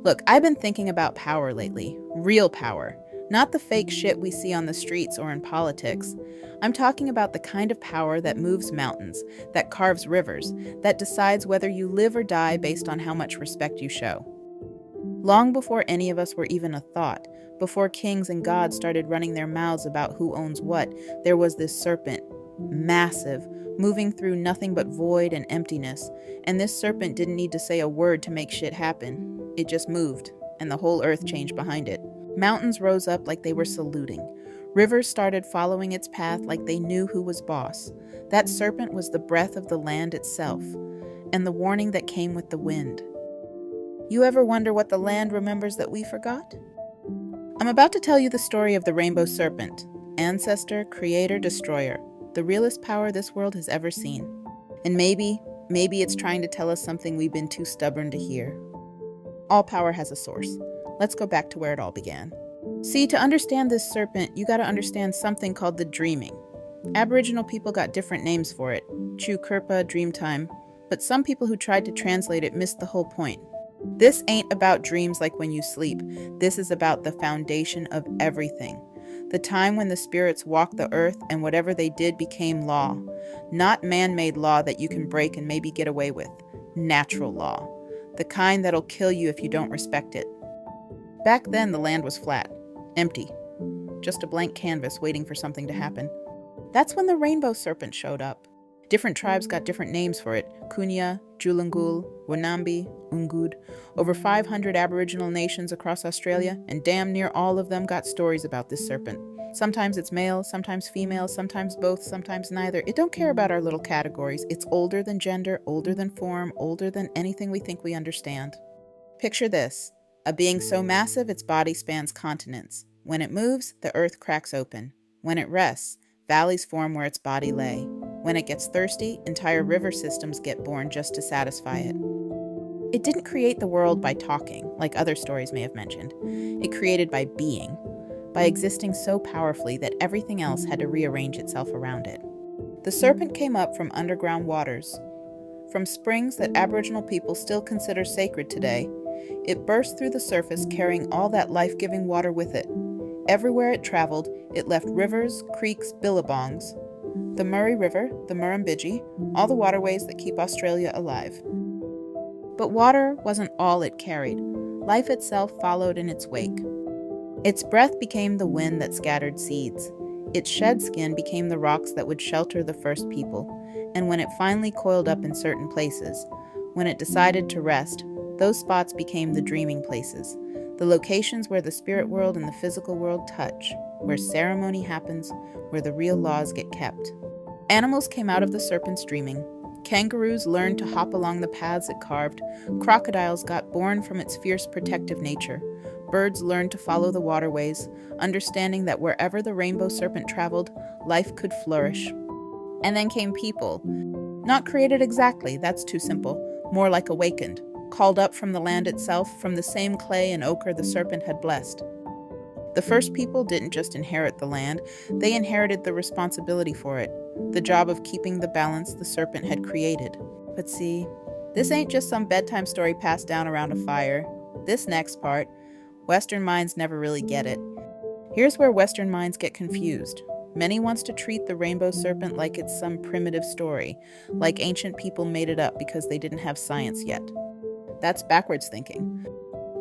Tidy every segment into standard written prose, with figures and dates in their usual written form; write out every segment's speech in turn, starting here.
Look, I've been thinking about power lately. Real power. Not the fake shit we see on the streets or in politics. I'm talking about the kind of power that moves mountains, that carves rivers, that decides whether you live or die based on how much respect you show. Long before any of us were even a thought, before kings and gods started running their mouths about who owns what, there was this serpent, massive, moving through nothing but void and emptiness, and this serpent didn't need to say a word to make shit happen. It just moved, and the whole earth changed behind it. Mountains rose up like they were saluting. Rivers started following its path like they knew who was boss. That serpent was the breath of the land itself, and the warning that came with the wind. You ever wonder what the land remembers that we forgot? I'm about to tell you the story of the Rainbow Serpent, ancestor, creator, destroyer, the realest power this world has ever seen. And maybe it's trying to tell us something we've been too stubborn to hear. All power has a source. Let's go back to where it all began. See, to understand this serpent, you gotta understand something called the dreaming. Aboriginal people got different names for it, Chukurpa, dreamtime, but some people who tried to translate it missed the whole point. This ain't about dreams like when you sleep. This is about the foundation of everything. The time when the spirits walked the earth and whatever they did became law. Not man-made law that you can break and maybe get away with. Natural law. The kind that'll kill you if you don't respect it. Back then, the land was flat, empty. Just a blank canvas waiting for something to happen. That's when the Rainbow Serpent showed up. Different tribes got different names for it. Kunya, Julungul, Wanambi, Ungud. Over 500 Aboriginal nations across Australia, and damn near all of them got stories about this serpent. Sometimes it's male, sometimes female, sometimes both, sometimes neither. It don't care about our little categories. It's older than gender, older than form, older than anything we think we understand. Picture this. A being so massive its body spans continents. When it moves, the earth cracks open. When it rests, valleys form where its body lay. When it gets thirsty, entire river systems get born just to satisfy it. It didn't create the world by talking, like other stories may have mentioned. It created by being, by existing so powerfully that everything else had to rearrange itself around it. The serpent came up from underground waters, from springs that Aboriginal people still consider sacred today. It burst through the surface carrying all that life-giving water with it. Everywhere it traveled, it left rivers, creeks, billabongs, the Murray River, the Murrumbidgee, all the waterways that keep Australia alive. But water wasn't all it carried. Life itself followed in its wake. Its breath became the wind that scattered seeds. Its shed skin became the rocks that would shelter the first people. And when it finally coiled up in certain places, when it decided to rest, those spots became the dreaming places, the locations where the spirit world and the physical world touch, where ceremony happens, where the real laws get kept. Animals came out of the serpent's dreaming. Kangaroos learned to hop along the paths it carved. Crocodiles got born from its fierce protective nature. Birds learned to follow the waterways, understanding that wherever the rainbow serpent traveled, life could flourish. And then came people. Not created exactly, that's too simple. More like awakened, called up from the land itself, from the same clay and ochre the serpent had blessed. The first people didn't just inherit the land, they inherited the responsibility for it, the job of keeping the balance the serpent had created. But see, this ain't just some bedtime story passed down around a fire. This next part, Western minds never really get it. Here's where Western minds get confused. Many wants to treat the rainbow serpent like it's some primitive story, like ancient people made it up because they didn't have science yet. That's backwards thinking.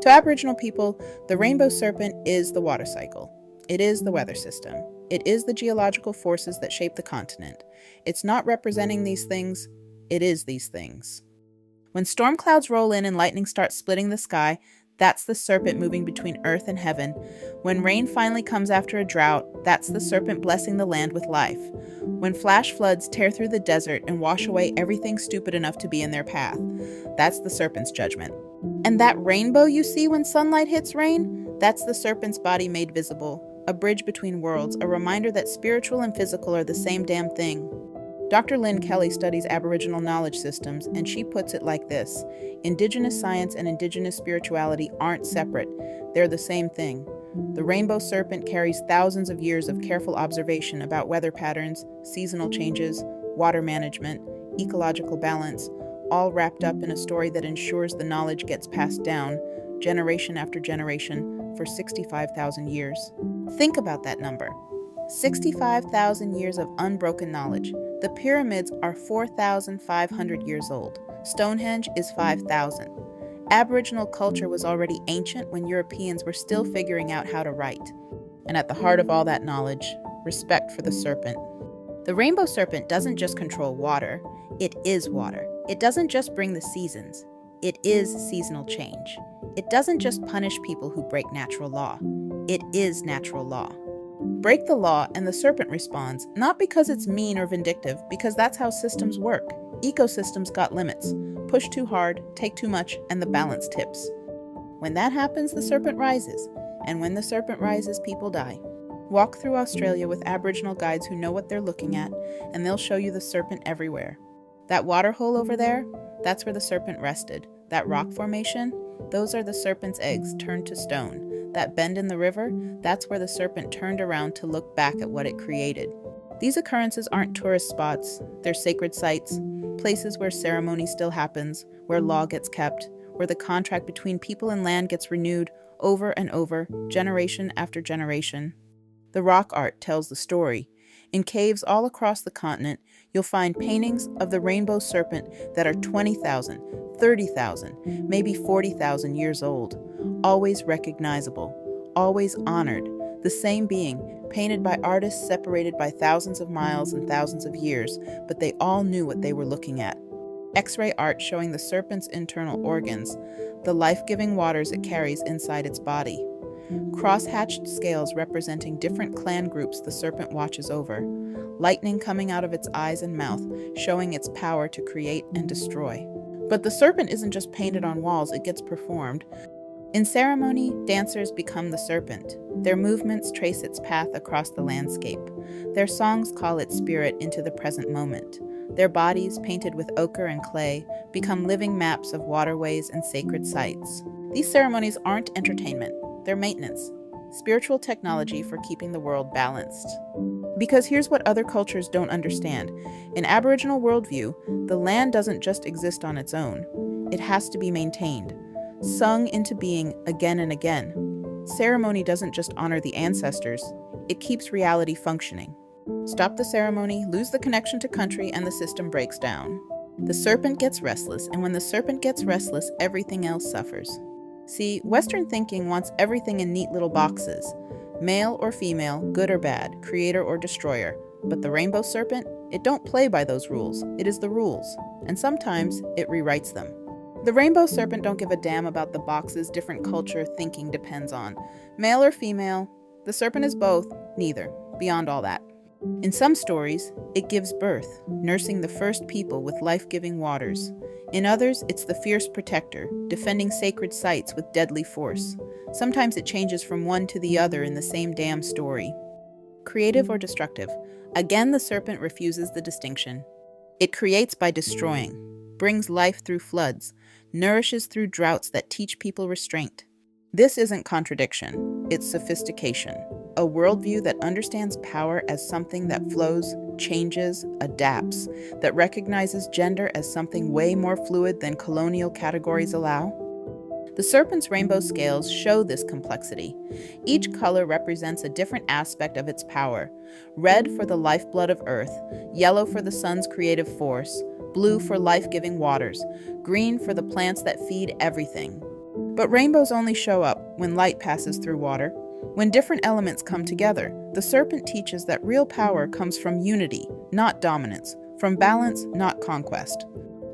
To Aboriginal people, the rainbow serpent is the water cycle. It is the weather system. It is the geological forces that shape the continent. It's not representing these things, it is these things. When storm clouds roll in and lightning starts splitting the sky, that's the serpent moving between earth and heaven. When rain finally comes after a drought, that's the serpent blessing the land with life. When flash floods tear through the desert and wash away everything stupid enough to be in their path, that's the serpent's judgment. And that rainbow you see when sunlight hits rain, that's the serpent's body made visible, a bridge between worlds, a reminder that spiritual and physical are the same damn thing. Dr. Lynn Kelly studies Aboriginal knowledge systems, and she puts it like this: Indigenous science and Indigenous spirituality aren't separate, they're the same thing. The rainbow serpent carries thousands of years of careful observation about weather patterns, seasonal changes, water management, ecological balance, all wrapped up in a story that ensures the knowledge gets passed down, generation after generation, for 65,000 years. Think about that number. 65,000 years of unbroken knowledge. The pyramids are 4,500 years old. Stonehenge is 5,000. Aboriginal culture was already ancient when Europeans were still figuring out how to write. And at the heart of all that knowledge, respect for the serpent. The rainbow serpent doesn't just control water, it is water. It doesn't just bring the seasons, it is seasonal change. It doesn't just punish people who break natural law, it is natural law. Break the law and the serpent responds, not because it's mean or vindictive, because that's how systems work. Ecosystems got limits. Push too hard, take too much, and the balance tips. When that happens, the serpent rises. And when the serpent rises, people die. Walk through Australia with Aboriginal guides who know what they're looking at, and they'll show you the serpent everywhere. That water hole over there, that's where the serpent rested. That rock formation, those are the serpent's eggs turned to stone. That bend in the river, that's where the serpent turned around to look back at what it created. These occurrences aren't tourist spots, they're sacred sites, places where ceremony still happens, where law gets kept, where the contract between people and land gets renewed over and over, generation after generation. The rock art tells the story. In caves all across the continent, you'll find paintings of the rainbow serpent that are 20,000, 30,000, maybe 40,000 years old, always recognizable, always honored, the same being, painted by artists separated by thousands of miles and thousands of years, but they all knew what they were looking at. X-ray art showing the serpent's internal organs, the life-giving waters it carries inside its body. Cross-hatched scales representing different clan groups the serpent watches over. Lightning coming out of its eyes and mouth, showing its power to create and destroy. But the serpent isn't just painted on walls, it gets performed. In ceremony, dancers become the serpent. Their movements trace its path across the landscape. Their songs call its spirit into the present moment. Their bodies, painted with ochre and clay, become living maps of waterways and sacred sites. These ceremonies aren't entertainment, they're maintenance. Spiritual technology for keeping the world balanced. Because here's what other cultures don't understand. In Aboriginal worldview, the land doesn't just exist on its own. It has to be maintained, sung into being again and again. Ceremony doesn't just honor the ancestors, it keeps reality functioning. Stop the ceremony, lose the connection to country, and the system breaks down. The serpent gets restless, and when the serpent gets restless, everything else suffers. See, Western thinking wants everything in neat little boxes. Male or female, good or bad, creator or destroyer. But the rainbow serpent, it don't play by those rules. It is the rules. And sometimes, it rewrites them. The rainbow serpent don't give a damn about the boxes different culture thinking depends on. Male or female, the serpent is both, neither, beyond all that. In some stories, it gives birth, nursing the first people with life-giving waters. In others, it's the fierce protector, defending sacred sites with deadly force. Sometimes it changes from one to the other in the same damn story. Creative or destructive? Again, the serpent refuses the distinction. It creates by destroying, brings life through floods, nourishes through droughts that teach people restraint. This isn't contradiction, it's sophistication. A worldview that understands power as something that flows, changes, adapts, that recognizes gender as something way more fluid than colonial categories allow. The serpent's rainbow scales show this complexity. Each color represents a different aspect of its power. Red for the lifeblood of earth, yellow for the sun's creative force, blue for life-giving waters, green for the plants that feed everything. But rainbows only show up when light passes through water. When different elements come together, the serpent teaches that real power comes from unity, not dominance, from balance, not conquest.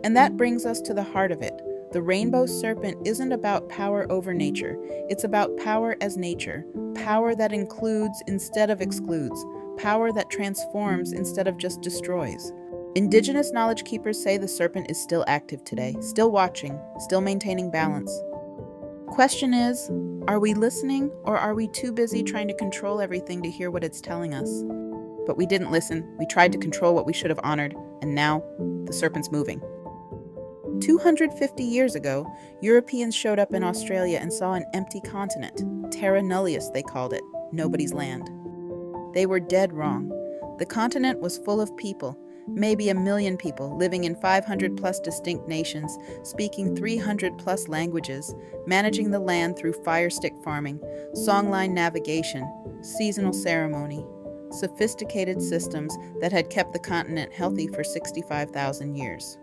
And that brings us to the heart of it. The rainbow serpent isn't about power over nature. It's about power as nature, power that includes instead of excludes, power that transforms instead of just destroys. Indigenous knowledge keepers say the serpent is still active today, still watching, still maintaining balance. Question is, are we listening, or are we too busy trying to control everything to hear what it's telling us? But we didn't listen, we tried to control what we should have honored, and now, the serpent's moving. 250 years ago, Europeans showed up in Australia and saw an empty continent. Terra nullius, they called it, nobody's land. They were dead wrong. The continent was full of people, maybe 1 million people living in 500 plus distinct nations, speaking 300 plus languages, managing the land through fire stick farming, songline navigation, seasonal ceremony, sophisticated systems that had kept the continent healthy for 65,000 years.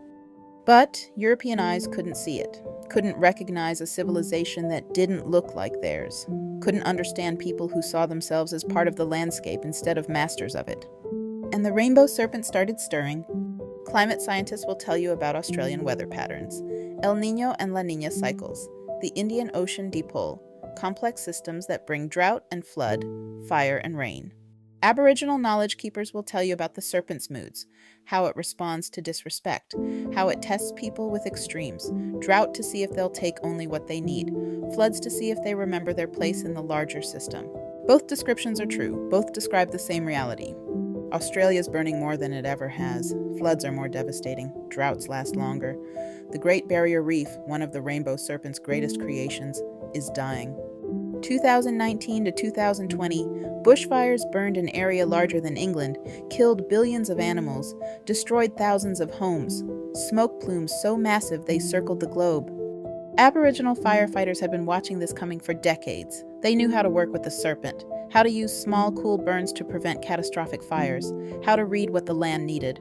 But European eyes couldn't see it, couldn't recognize a civilization that didn't look like theirs, couldn't understand people who saw themselves as part of the landscape instead of masters of it. And the Rainbow Serpent started stirring. Climate scientists will tell you about Australian weather patterns, El Niño and La Niña cycles, the Indian Ocean dipole, complex systems that bring drought and flood, fire and rain. Aboriginal knowledge keepers will tell you about the serpent's moods, how it responds to disrespect, how it tests people with extremes, drought to see if they'll take only what they need, floods to see if they remember their place in the larger system. Both descriptions are true, both describe the same reality. Australia's burning more than it ever has. Floods are more devastating. Droughts last longer. The Great Barrier Reef, one of the Rainbow Serpent's greatest creations, is dying. 2019 to 2020, bushfires burned an area larger than England, killed billions of animals, destroyed thousands of homes, smoke plumes so massive they circled the globe. Aboriginal firefighters had been watching this coming for decades. They knew how to work with the serpent, how to use small, cool burns to prevent catastrophic fires, how to read what the land needed.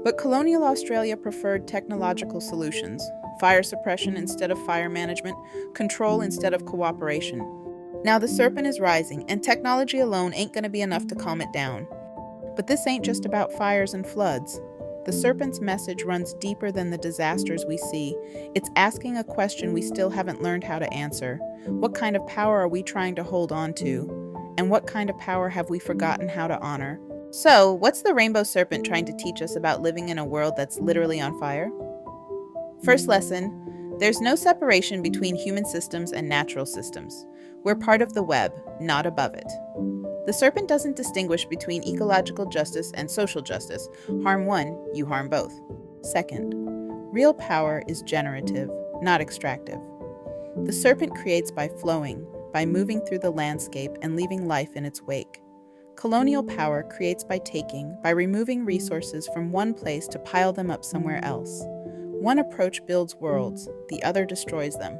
But colonial Australia preferred technological solutions, fire suppression instead of fire management, control instead of cooperation. Now the serpent is rising, and technology alone ain't going to be enough to calm it down. But this ain't just about fires and floods. The serpent's message runs deeper than the disasters we see. It's asking a question we still haven't learned how to answer. What kind of power are we trying to hold on to? And what kind of power have we forgotten how to honor? So, what's the Rainbow Serpent trying to teach us about living in a world that's literally on fire? First lesson, there's no separation between human systems and natural systems. We're part of the web, not above it. The serpent doesn't distinguish between ecological justice and social justice. Harm one, you harm both. Second, real power is generative, not extractive. The serpent creates by flowing, by moving through the landscape and leaving life in its wake. Colonial power creates by taking, by removing resources from one place to pile them up somewhere else. One approach builds worlds, the other destroys them.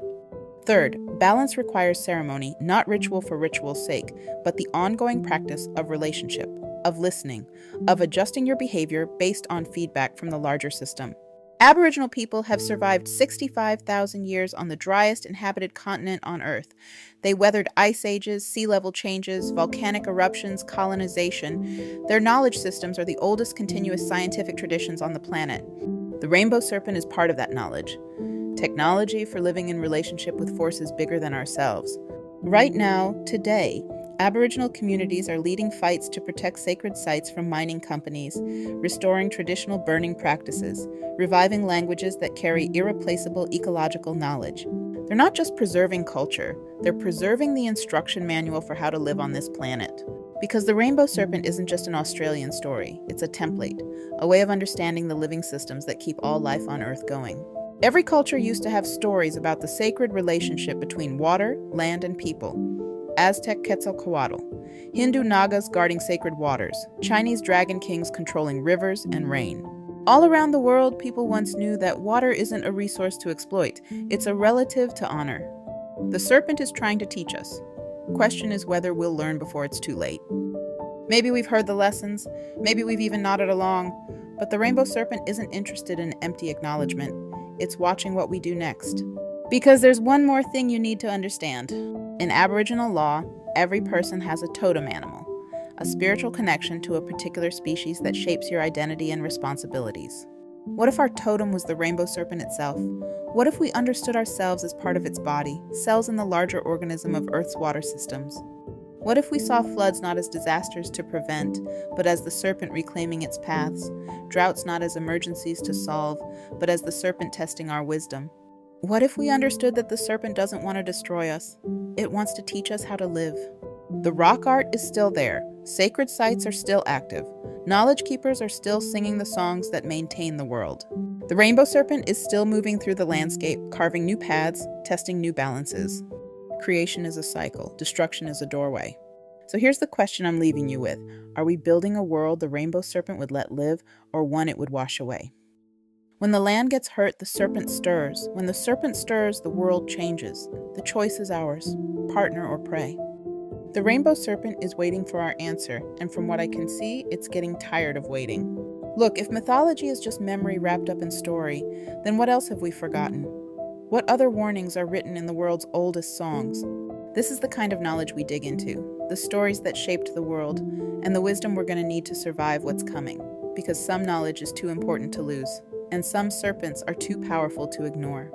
Third, balance requires ceremony, not ritual for ritual's sake, but the ongoing practice of relationship, of listening, of adjusting your behavior based on feedback from the larger system. Aboriginal people have survived 65,000 years on the driest inhabited continent on Earth. They weathered ice ages, sea level changes, volcanic eruptions, colonization. Their knowledge systems are the oldest continuous scientific traditions on the planet. The Rainbow Serpent is part of that knowledge. Technology for living in relationship with forces bigger than ourselves. Right now, today, Aboriginal communities are leading fights to protect sacred sites from mining companies, restoring traditional burning practices, reviving languages that carry irreplaceable ecological knowledge. They're not just preserving culture, they're preserving the instruction manual for how to live on this planet. Because the Rainbow Serpent isn't just an Australian story, it's a template, a way of understanding the living systems that keep all life on Earth going. Every culture used to have stories about the sacred relationship between water, land, and people. Aztec Quetzalcoatl, Hindu Nagas guarding sacred waters, Chinese dragon kings controlling rivers and rain. All around the world, people once knew that water isn't a resource to exploit, it's a relative to honor. The serpent is trying to teach us. Question is whether we'll learn before it's too late. Maybe we've heard the lessons, maybe we've even nodded along, but the Rainbow Serpent isn't interested in empty acknowledgement. It's watching what we do next. Because there's one more thing you need to understand. In Aboriginal law, every person has a totem animal, a spiritual connection to a particular species that shapes your identity and responsibilities. What if our totem was the Rainbow Serpent itself? What if we understood ourselves as part of its body, cells in the larger organism of Earth's water systems? What if we saw floods not as disasters to prevent, but as the serpent reclaiming its paths, droughts not as emergencies to solve, but as the serpent testing our wisdom? What if we understood that the serpent doesn't want to destroy us? It wants to teach us how to live. The rock art is still there. Sacred sites are still active. Knowledge keepers are still singing the songs that maintain the world. The Rainbow Serpent is still moving through the landscape, carving new paths, testing new balances. Creation is a cycle. Destruction is a doorway. So here's the question I'm leaving you with. Are we building a world the rainbow serpent would let live, or one it would wash away? When the land gets hurt, the serpent stirs. When the serpent stirs, the world changes. The choice is ours, partner or prey. The rainbow serpent is waiting for our answer, and from what I can see, it's getting tired of waiting. Look, if mythology is just memory wrapped up in story, then what else have we forgotten? What other warnings are written in the world's oldest songs? This is the kind of knowledge we dig into, the stories that shaped the world, and the wisdom we're going to need to survive what's coming, because some knowledge is too important to lose, and some serpents are too powerful to ignore.